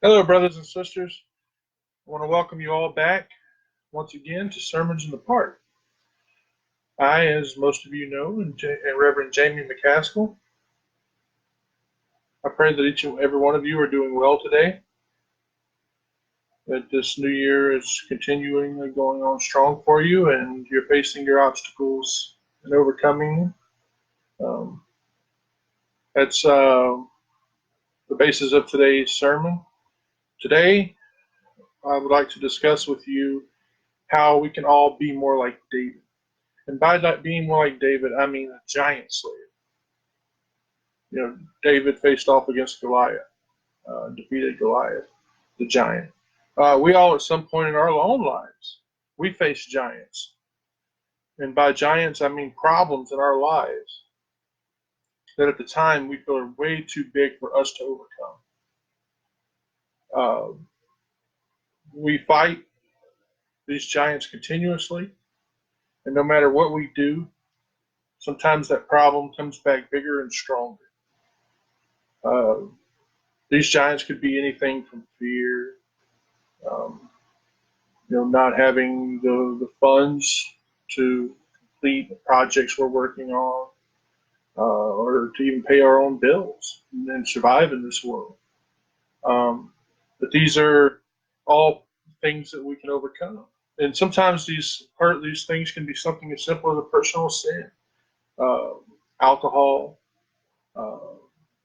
Hello, brothers and sisters. I want to welcome you all back once again to Sermons in the Park. I, as most of you know, am Reverend Jamie McCaskill. I pray that each and every one of you are doing well today, that this new year is continuing and going on strong for you, and you're facing your obstacles and overcoming them. That's the basis of today's sermon. Today, I would like to discuss with you how we can all be more like David. And by that being more like David, I mean a giant slayer. David faced off against Goliath, defeated Goliath, the giant. We all, at some point in our own lives, we face giants. And by giants, I mean problems in our lives that at the time we feel are way too big for us to overcome. We fight these giants continuously, and no matter what we do, sometimes that problem comes back bigger and stronger. These giants could be anything from fear, not having the funds to complete the projects we're working on, or to even pay our own bills and survive in this world. But these are all things that we can overcome. And sometimes these things can be something as simple as a personal sin, alcohol,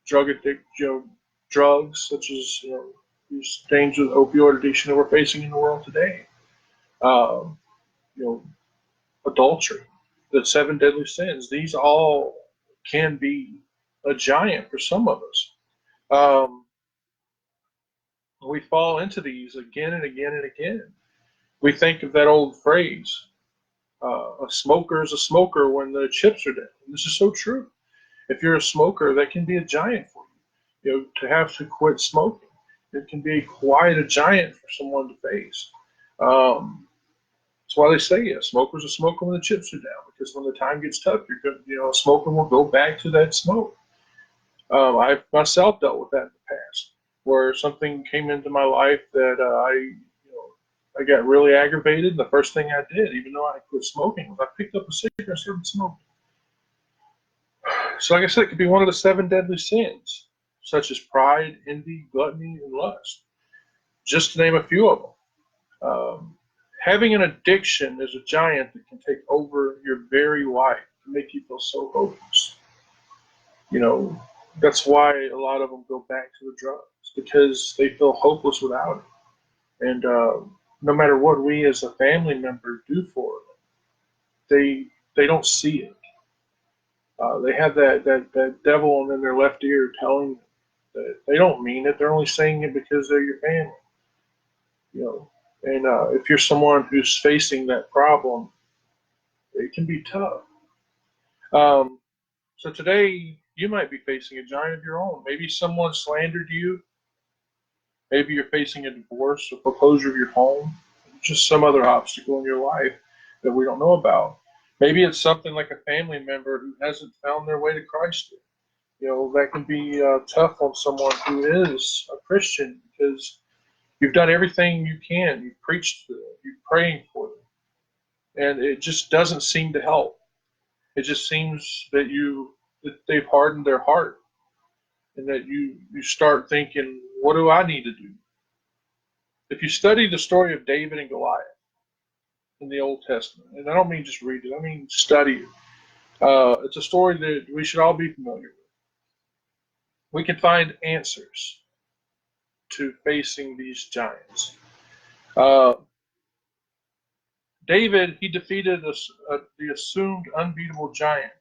drug addiction, drugs, such as these things with opioid addiction that we're facing in the world today. Um, you know, Adultery, the seven deadly sins. These all can be a giant for some of us. Um, we fall into these again and again and again. We think of that old phrase, a smoker is a smoker when the chips are down. This is so true. If you're a smoker, that can be a giant for you. To have to quit smoking, it can be quite a giant for someone to face. That's why they say, a smoker's a smoker when the chips are down, because when the time gets tough, a smoker will go back to that smoke. I've myself dealt with that in the past, where something came into my life that I got really aggravated. And the first thing I did, even though I quit smoking, was I picked up a cigarette and started smoking. So, like I said, it could be one of the seven deadly sins, such as pride, envy, gluttony, and lust, just to name a few of them. Having an addiction is a giant that can take over your very life and make you feel so hopeless. That's why a lot of them go back to the drugs, because they feel hopeless without it. And no matter what we as a family member do for them, they don't see it. They have that devil in their left ear telling them that they don't mean it. They're only saying it because they're your family. And if you're someone who's facing that problem, it can be tough. So today, you might be facing a giant of your own. Maybe someone slandered you. Maybe you're facing a divorce or foreclosure of your home. Just some other obstacle in your life that we don't know about. Maybe it's something like a family member who hasn't found their way to Christ yet. That can be tough on someone who is a Christian, because you've done everything you can. You've preached to them. You're praying for them. And it just doesn't seem to help. It just seems that they've hardened their heart, and that you start thinking, what do I need to do? If you study the story of David and Goliath in the Old Testament, and I don't mean just read it, I mean study it. It's a story that we should all be familiar with. We can find answers to facing these giants. David, he defeated the assumed unbeatable giant,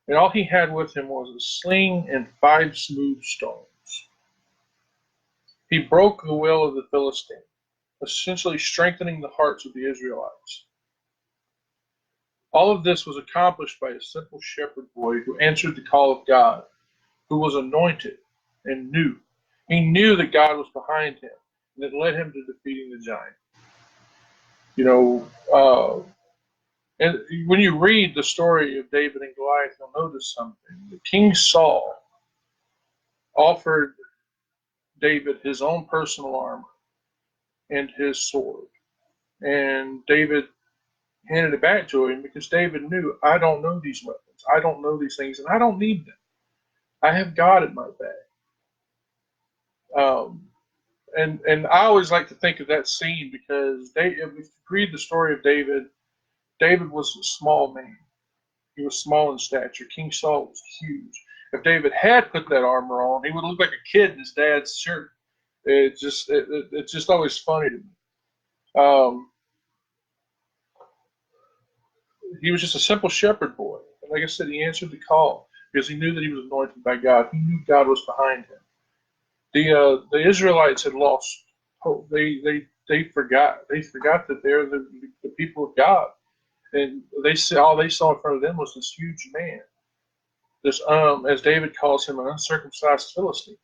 and all he had with him was a sling and 5 smooth stones. He broke the will of the Philistine, essentially strengthening the hearts of the Israelites. All of this was accomplished by a simple shepherd boy who answered the call of God, who was anointed and knew. He knew that God was behind him, and that led him to defeating the giant. And when you read the story of David and Goliath, you'll notice something. King Saul offered David his own personal armor and his sword. And David handed it back to him because David knew, I don't know these weapons. I don't know these things, and I don't need them. I have God in my bag. And I always like to think of that scene because if you read the story of David, David was a small man. He was small in stature. King Saul was huge. If David had put that armor on, he would look like a kid in his dad's shirt. It's just always funny to me. He was just a simple shepherd boy. And like I said, he answered the call because he knew that he was anointed by God. He knew God was behind him. The Israelites had lost hope. They forgot. They forgot that they're the people of God. And all they saw in front of them was this huge man. This, as David calls him, an uncircumcised Philistine.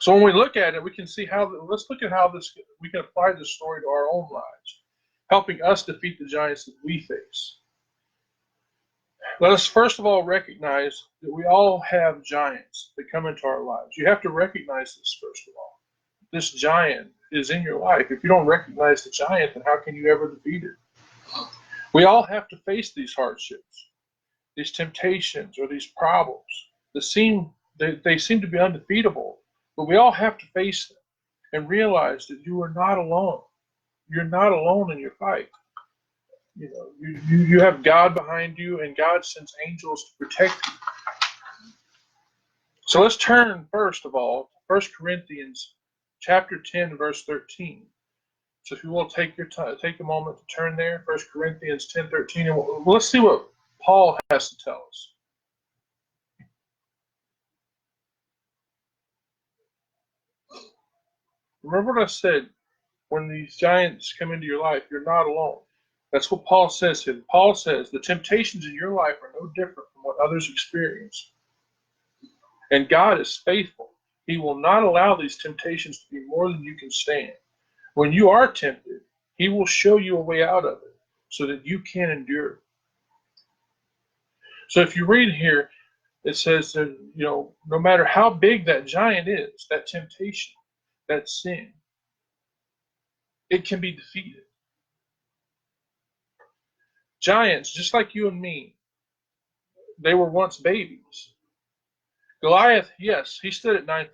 So when we look at it, we can see let's look at how we can apply this story to our own lives, helping us defeat the giants that we face. Let us first of all recognize that we all have giants that come into our lives. You have to recognize this first of all. This giant is in your life. If you don't recognize the giant, then how can you ever defeat it? We all have to face these hardships, these temptations, or these problems that seem to be undefeatable, but we all have to face them and realize that you are not alone. You're not alone in your fight. You know, you have God behind you, and God sends angels to protect you. So let's turn first of all to 1 Corinthians chapter 10, verse 13. So if you will take a moment to turn there, 1 Corinthians 10:13, and let's see what Paul has to tell us. Remember what I said, when these giants come into your life, you're not alone. That's what Paul says here. Paul says the temptations in your life are no different from what others experience. And God is faithful. He will not allow these temptations to be more than you can stand. When you are tempted, he will show you a way out of it so that you can endure. So if you read here, it says that, no matter how big that giant is, that temptation, that sin, it can be defeated. Giants, just like you and me, they were once babies. Goliath, yes, he stood at 9'6"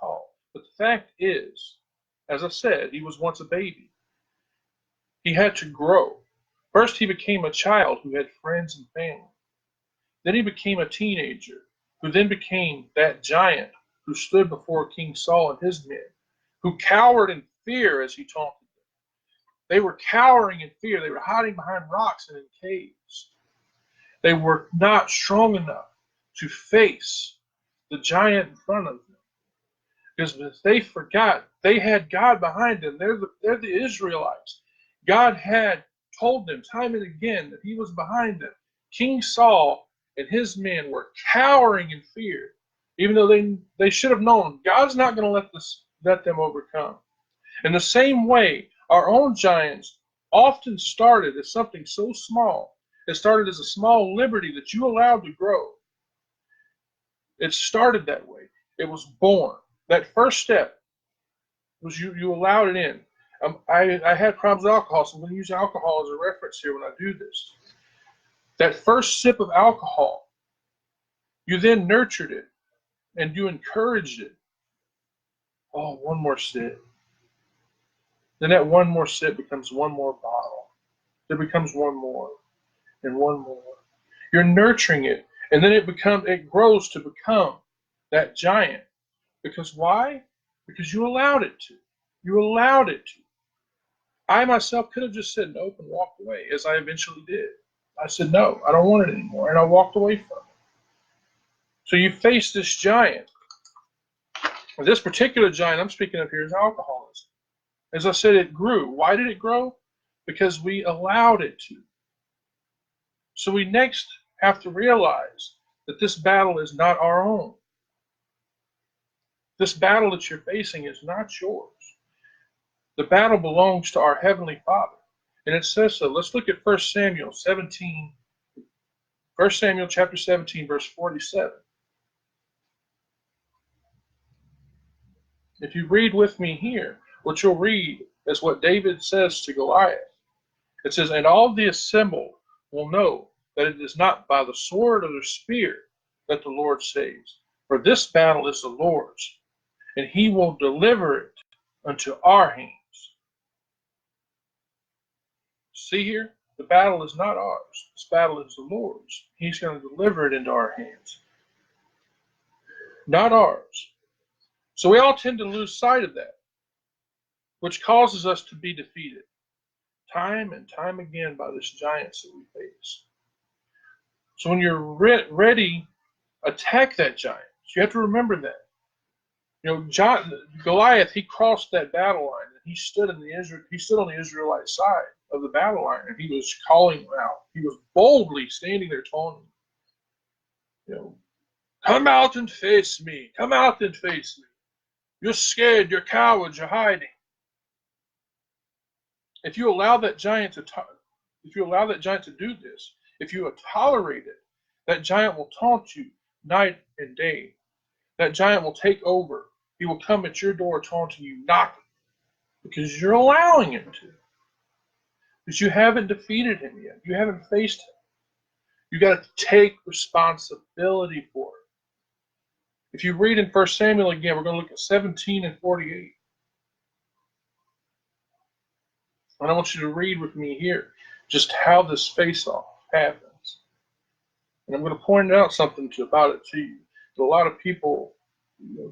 tall. But the fact is, as I said, he was once a baby. He had to grow. First, he became a child who had friends and family. Then he became a teenager, who then became that giant who stood before King Saul and his men, who cowered in fear as he taunted them. They were cowering in fear. They were hiding behind rocks and in caves. They were not strong enough to face the giant in front of them. Because they forgot, they had God behind them. They're the Israelites. God had told them time and again that he was behind them. King Saul and his men were cowering in fear, even though they should have known God's not going to let them overcome. In the same way, our own giants often started as something so small. It started as a small liberty that you allowed to grow. It started that way. It was born. That first step was you allowed it in. I had problems with alcohol, so I'm going to use alcohol as a reference here when I do this. That first sip of alcohol, you then nurtured it and you encouraged it. Oh, one more sip. Then that one more sip becomes one more bottle. There becomes one more and one more. You're nurturing it, and then it grows to become that giant. Because why? Because you allowed it to. You allowed it to. I myself could have just said nope and walked away, as I eventually did. I said, no, I don't want it anymore, and I walked away from it. So you face this giant. This particular giant I'm speaking of here is alcoholism. As I said, it grew. Why did it grow? Because we allowed it to. So we next have to realize that this battle is not our own. This battle that you're facing is not yours. The battle belongs to our Heavenly Father. And it says so. Let's look at 1 Samuel 17. 1 Samuel chapter 17, verse 47. If you read with me here, what you'll read is what David says to Goliath. It says, and all the assembled will know that it is not by the sword or the spear that the Lord saves, for this battle is the Lord's, and he will deliver it unto our hands. See here, the battle is not ours. This battle is the Lord's. He's going to deliver it into our hands, not ours. So we all tend to lose sight of that, which causes us to be defeated time and time again by this giants that we face. So when you're ready, attack that giant. So you have to remember that. Goliath, he crossed that battle line, and he stood on the Israelite side of the battle line, and he was calling them out. He was boldly standing there taunting, come out and face me. Come out and face me. You're scared. You're cowards. You're hiding. If you allow that giant to do this, if you tolerate it, that giant will taunt you night and day. That giant will take over. He will come at your door taunting you, knocking, because you're allowing him to. Because you haven't defeated him yet. You haven't faced him. You got to take responsibility for it. If you read in 1 Samuel again, we're going to look at 17 and 48. And I want you to read with me here just how this face-off happens. And I'm going to point out something about it to you. A lot of people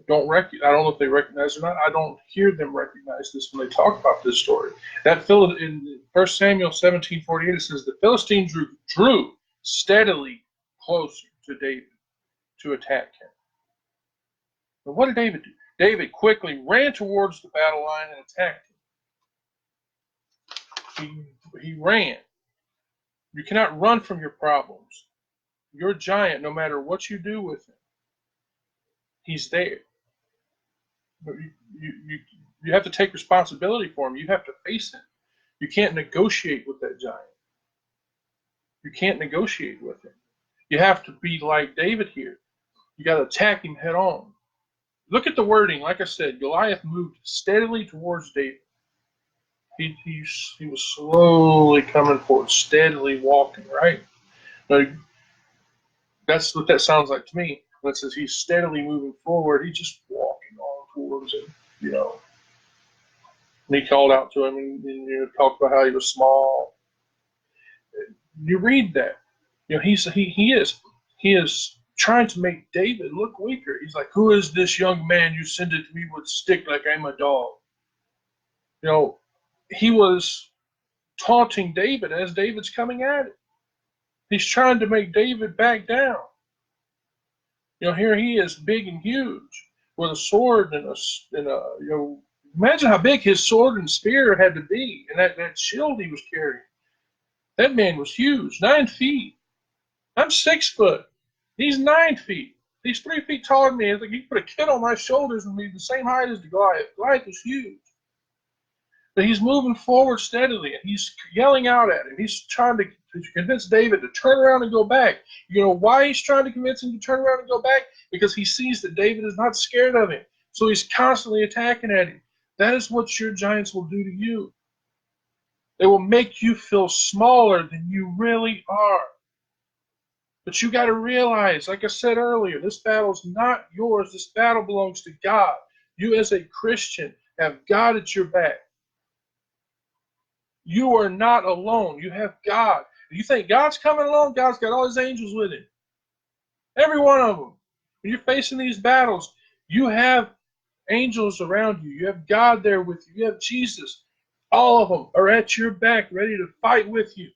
don't recognize. I don't know if they recognize it or not. I don't hear them recognize this when they talk about this story. That in 1 Samuel 17:48, it says the Philistines drew steadily closer to David to attack him. And what did David do? David quickly ran towards the battle line and attacked him. He ran. You cannot run from your problems. Your giant, no matter what you do with him, he's there. You have to take responsibility for him. You have to face him. You can't negotiate with that giant. You can't negotiate with him. You have to be like David here. You got to attack him head on. Look at the wording. Like I said, Goliath moved steadily towards David. He was slowly coming forward, steadily walking, right? Now, that's what that sounds like to me. When it says he's steadily moving forward, he's just walking on towards him, And he called out to him and talked about how he was small. You read that. He is trying to make David look weaker. He's like, who is this young man you send it to me with a stick like I'm a dog? He was taunting David as David's coming at him. He's trying to make David back down. Here he is, big and huge, with a sword and imagine how big his sword and spear had to be, and that shield he was carrying. That man was huge, 9 feet. I'm 6 foot. He's 9 feet. He's 3 feet taller than me. It's like you put a kid on my shoulders and be the same height as the Goliath. Goliath is huge. But he's moving forward steadily, and he's yelling out at him. He's trying to convince David to turn around and go back. You know why he's trying to convince him to turn around and go back? Because he sees that David is not scared of him. So he's constantly attacking at him. That is what your giants will do to you. They will make you feel smaller than you really are. But you got to realize, like I said earlier, this battle is not yours. This battle belongs to God. You as a Christian have God at your back. You are not alone. You have God. You think God's coming along? God's got all his angels with him. Every one of them. When you're facing these battles, you have angels around you. You have God there with you. You have Jesus. All of them are at your back, ready to fight with you.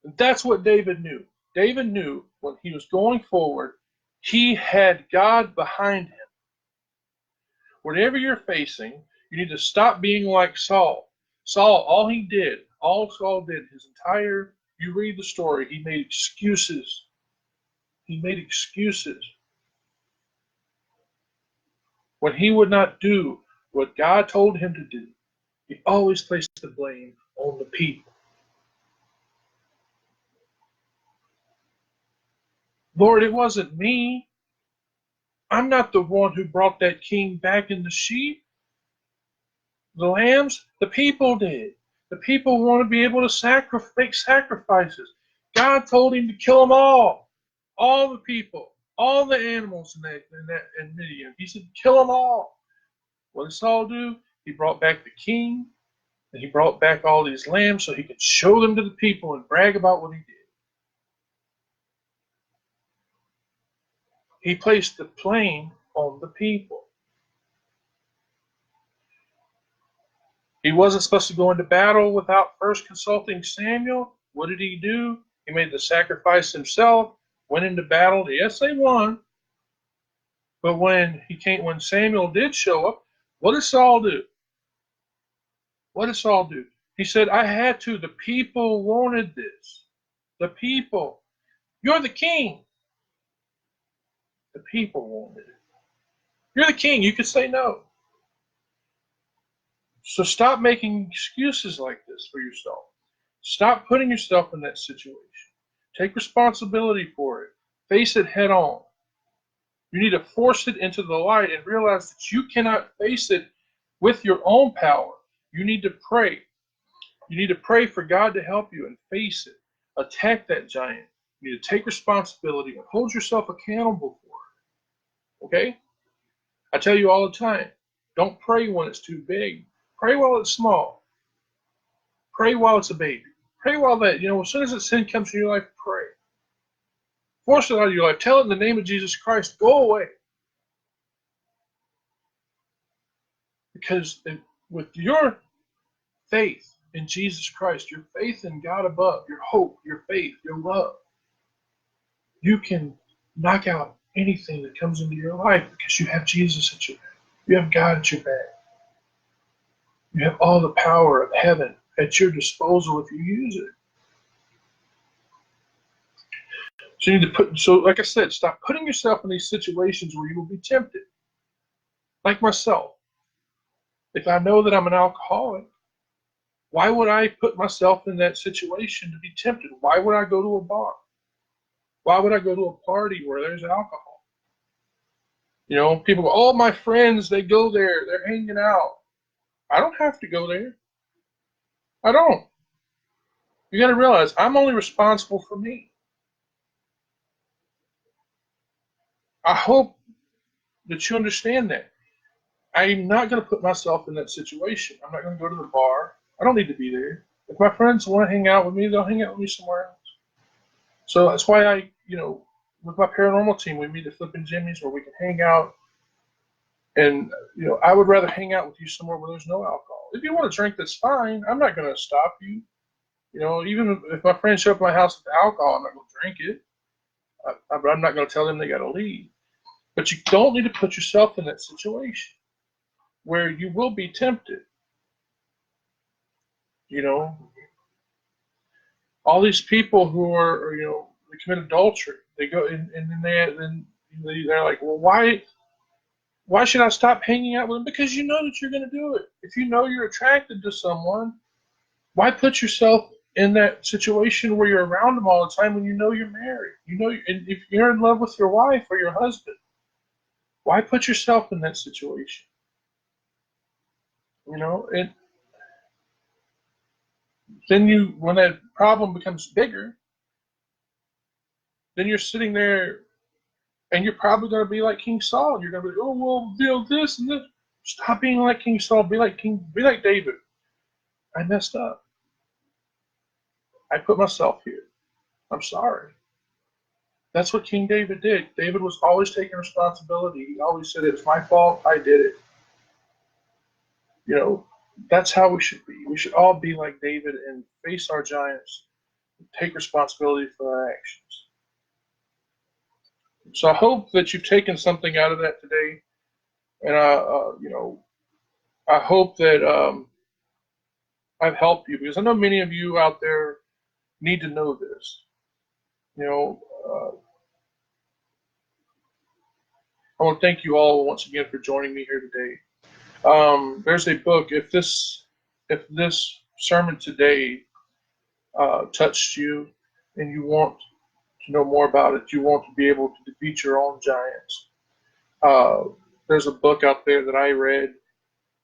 And that's what David knew. David knew when he was going forward, he had God behind him. Whatever you're facing, you need to stop being like Saul. Saul, all Saul did, you read the story, he made excuses. He made excuses. When he would not do what God told him to do, he always placed the blame on the people. Lord, it wasn't me. I'm not the one who brought that king back in the sheep, the lambs. The people did. The people want to be able to make sacrifices. God told him to kill them all the people, all the animals in Midian. He said, kill them all. What did Saul do? He brought back the king, and he brought back all these lambs so he could show them to the people and brag about what he did. He placed the blame on the people. He wasn't supposed to go into battle without first consulting Samuel. What did he do? He made the sacrifice himself, went into battle. Yes, they won. But when Samuel did show up, what did Saul do? What did Saul do? He said, I had to. The people wanted this. The people. You're the king. The people wanted it. You're the king. You could say no. So stop making excuses like this for yourself. Stop putting yourself in that situation. Take responsibility for it. Face it head on. You need to force it into the light and realize that you cannot face it with your own power. You need to pray. You need to pray for God to help you and face it. Attack that giant. You need to take responsibility and hold yourself accountable for it. Okay? I tell you all the time, don't pray when it's too big. Pray while it's small. Pray while it's a baby. Pray while as soon as that sin comes in your life, pray. Force it out of your life. Tell it in the name of Jesus Christ, go away. Because with your faith in Jesus Christ, your faith in God above, your hope, your faith, your love, you can knock out anything that comes into your life because you have Jesus at your back. You have God at your back. You have all the power of heaven at your disposal if you use it. So you need to like I said, stop putting yourself in these situations where you will be tempted. Like myself. If I know that I'm an alcoholic, why would I put myself in that situation to be tempted? Why would I go to a bar? Why would I go to a party where there's alcohol? People go, oh, my friends, they go there. They're hanging out. I don't have to go there. I don't. You got to realize I'm only responsible for me. I hope that you understand that. I'm not going to put myself in that situation. I'm not going to go to the bar. I don't need to be there. If my friends want to hang out with me, they'll hang out with me somewhere else. So that's why with my paranormal team, we meet at Flippin' Jimmy's where we can hang out. And, I would rather hang out with you somewhere where there's no alcohol. If you want to drink, that's fine. I'm not going to stop you. Even if my friends show up at my house with alcohol, I'm not going to drink it. But I'm not going to tell them they got to leave. But you don't need to put yourself in that situation where you will be tempted. All these people who are, they commit adultery. They go and then they're like, well, why should I stop hanging out with them? Because you know that you're going to do it. If you know you're attracted to someone, why put yourself in that situation where you're around them all the time when you know you're married? And if you're in love with your wife or your husband, why put yourself in that situation? And then when that problem becomes bigger, then you're sitting there and you're probably going to be like King Saul. You're going to be, oh, well, this and this. Stop being like King Saul. Be like David. I messed up. I put myself here. I'm sorry. That's what King David did. David was always taking responsibility. He always said, it's my fault. I did it. That's how we should be. We should all be like David and face our giants, and take responsibility for our actions. So I hope that you've taken something out of that today, and I hope that I've helped you, because I know many of you out there need to know this. I want to thank you all once again for joining me here today. There's a book. If this sermon today touched you, and you want to know more about it, you want to be able to defeat your own giants, There's a book out there that I read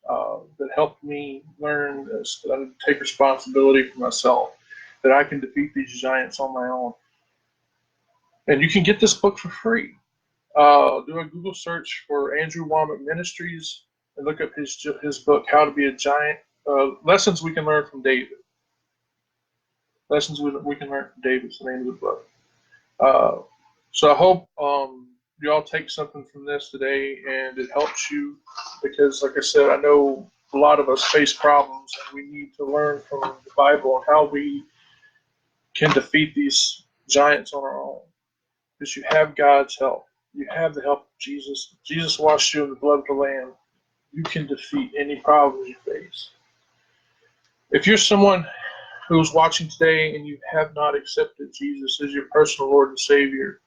that helped me learn this, that I need to take responsibility for myself, that I can defeat these giants on my own. And you can get this book for free. Do a Google search for Andrew Womack Ministries and look up his book, How to Be a Giant. Lessons we can learn from David. Lessons we can learn from David is the name of the book. So I hope you all take something from this today and it helps you, because like I said, I know a lot of us face problems and we need to learn from the Bible and how we can defeat these giants on our own. Because you have God's help. You have the help of Jesus. Jesus washed you in the blood of the Lamb. You can defeat any problems you face. If you're someone who's watching today and you have not accepted Jesus as your personal Lord and Savior,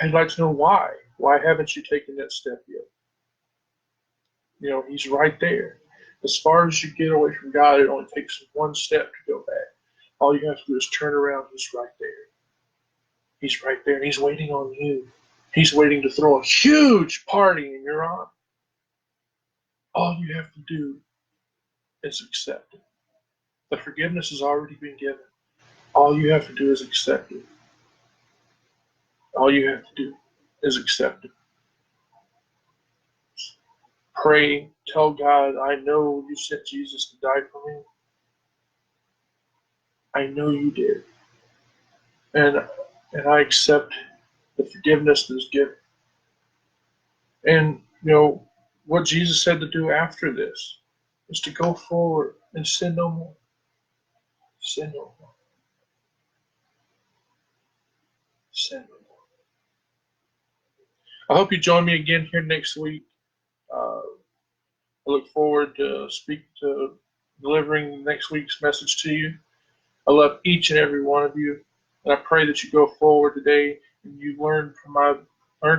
I'd like to know why. Why haven't you taken that step yet? You know, He's right there. As far as you get away from God, it only takes one step to go back. All you have to do is turn around. He's right there. He's right there, and He's waiting on you. He's waiting to throw a huge party in your honor. All you have to do is accept it. The forgiveness has already been given. All you have to do is accept it. All you have to do is accept it. Pray, tell God, I know you sent Jesus to die for me. I know you did. And I accept the forgiveness that is given. And, you know, what Jesus said to do after this is to go forward and sin no more. Sin no more. Sin no more. I hope you join me again here next week. I look forward to delivering next week's message to you. I love each and every one of you, and I pray that you go forward today and you learn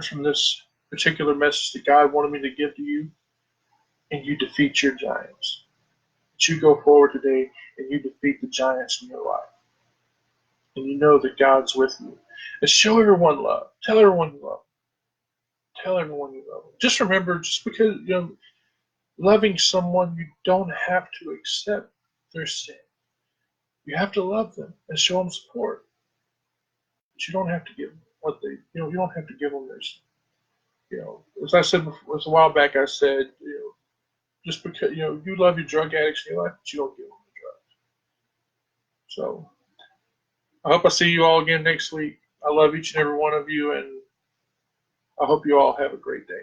from this particular message that God wanted me to give to you, and you defeat your giants. That you go forward today and you defeat the giants in your life, and you know that God's with you. And show everyone love. Tell everyone you love. Tell everyone you love. Just remember, just because loving someone, you don't have to accept their sin. You have to love them and show them support. But you don't have to give them you don't have to give them their sin. As I said before, a while back, I said, just because, you love your drug addicts in your life, but you don't give them the drugs. So I hope I see you all again next week. I love each and every one of you, and I hope you all have a great day.